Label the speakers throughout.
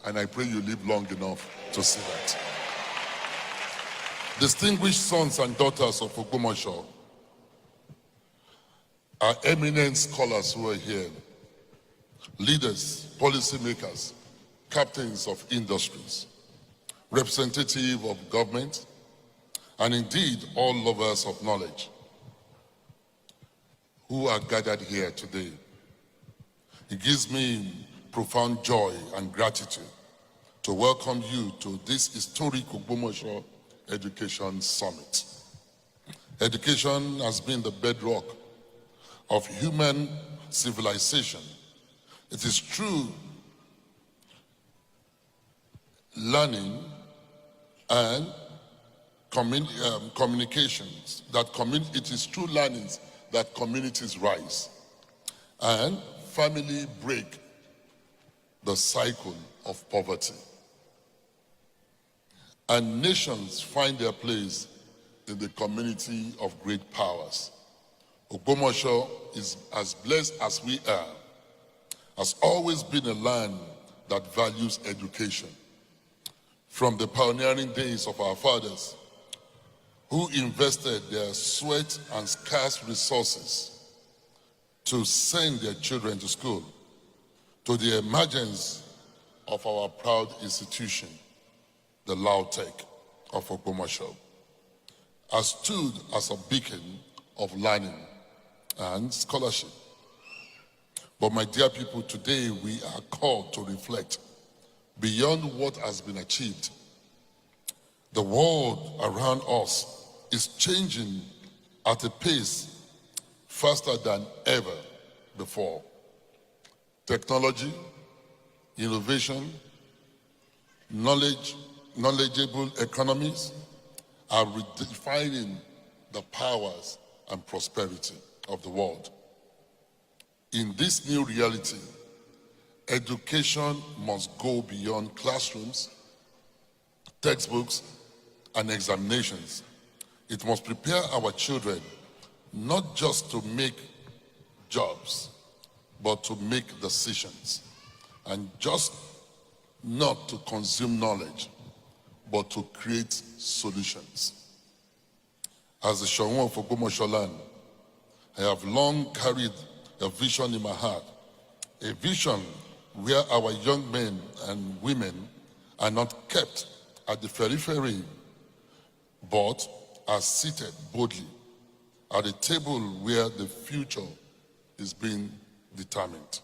Speaker 1: and I pray you live long enough to see that. Distinguished sons and daughters of Ogbomoso, our eminent scholars who are here, leaders, policymakers, captains of industries, representative of government, and indeed all lovers of knowledge who are gathered here today. It gives me profound joy and gratitude to welcome you to this historic Ogbomoso Education Summit. Education has been the bedrock of human civilization. It is true learning and communications it is true learnings that communities rise and family break the cycle of poverty, and nations find their place in the community of great powers. Ogbomoso is as blessed as we are, has always been a land that values education. From the pioneering days of our fathers, who invested their sweat and scarce resources to send their children to school, to the emergence of our proud institution, the Lautech of Ogbomoso, has stood as a beacon of learning and scholarship. But my dear people, today we are called to reflect beyond what has been achieved. The world around us is changing at a pace faster than ever before. Technology, innovation, knowledgeable economies are redefining the powers and prosperity of the world. In this new reality, education must go beyond classrooms, textbooks, and examinations. It must prepare our children not just to make jobs, but to make decisions, and just not to consume knowledge, but to create solutions. As the Shawon of Ogbomoso land, I have long carried a vision in my heart, a vision where our young men and women are not kept at the periphery, but are seated boldly at a table where the future is being determined.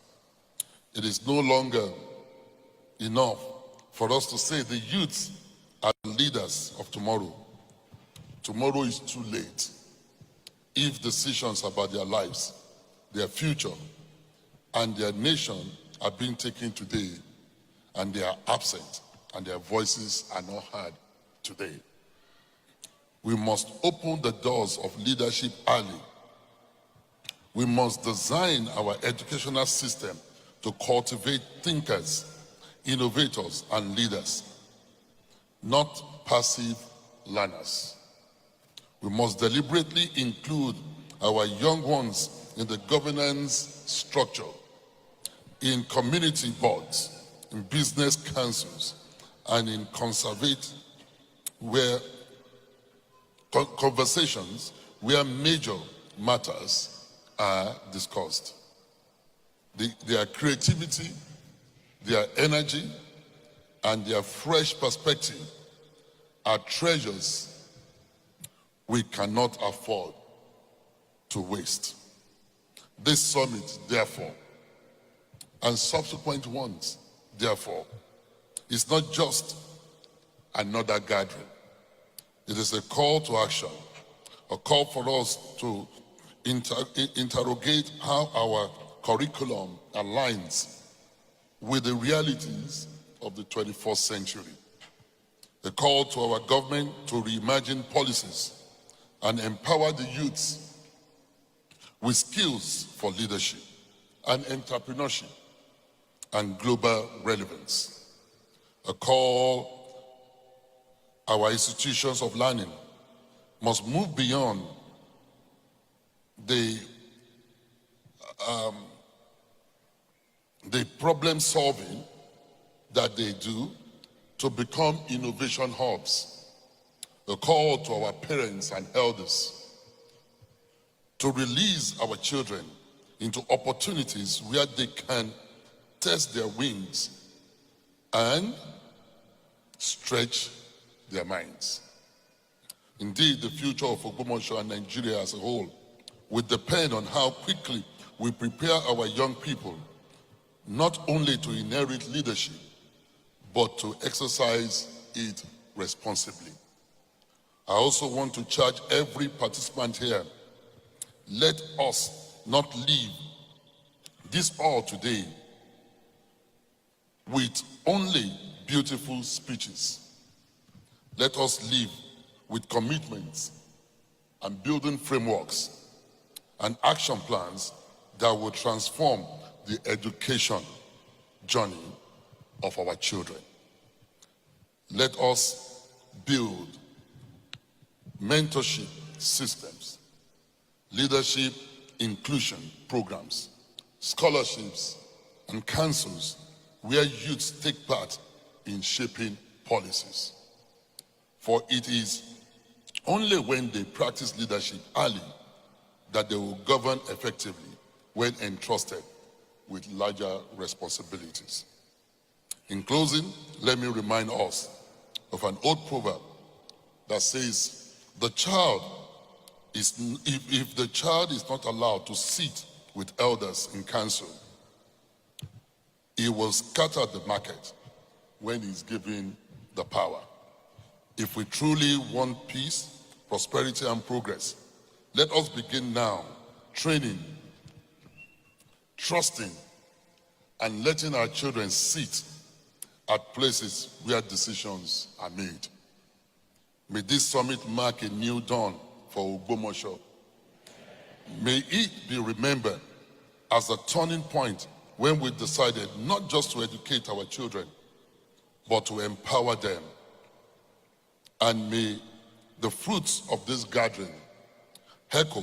Speaker 1: It is no longer enough for us to say the youth are leaders of tomorrow. Tomorrow is too late. If decisions about their lives, their future, and their nation are being taken today, and they are absent, and their voices are not heard today, we must open the doors of leadership early. We must design our educational system to cultivate thinkers, innovators, and leaders, not passive learners. We must deliberately include our young ones in the governance structure, in community boards, in business councils, and in conversations where major matters are discussed. Their creativity, their energy, and their fresh perspective are treasures we cannot afford to waste. This summit, therefore, and subsequent ones, therefore, is not just another gathering. It is a call to action, a call for us to interrogate how our curriculum aligns with the realities of the 21st century. A call to our government to reimagine policies and empower the youths with skills for leadership and entrepreneurship and global relevance. A call our institutions of learning must move beyond the problem solving that they do to become innovation hubs. A call to our parents and elders to release our children into opportunities where they can test their wings and stretch their minds. Indeed, the future of Ogbomoso and Nigeria as a whole will depend on how quickly we prepare our young people not only to inherit leadership, but to exercise it responsibly. I also want to charge every participant here, let us not leave this hall today with only beautiful speeches. Let us live with commitments and building frameworks and action plans that will transform the education journey of our children. Let us build mentorship systems, leadership inclusion programs, scholarships, and councils where youths take part in shaping policies. For it is only when they practice leadership early that they will govern effectively when entrusted with larger responsibilities. In closing, let me remind us of an old proverb that says, if the child is not allowed to sit with elders in council, he will scatter the market when he's given the power. If we truly want peace, prosperity, and progress, let us begin now training, trusting, and letting our children sit at places where decisions are made. May this summit mark a new dawn for Ogbomoso. May it be remembered as a turning point when we decided not just to educate our children, but to empower them. And may the fruits of this gathering echo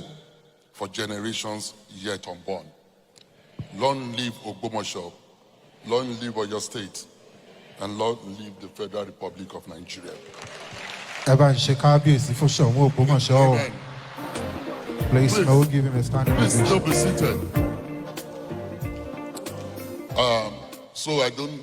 Speaker 1: for generations yet unborn. Long live Ogbomoso, long live Oyo State, and long live the Federal Republic of Nigeria.
Speaker 2: Amen. Please, may we give him a standing
Speaker 1: Please
Speaker 2: ovation.
Speaker 1: still be seated. So I don't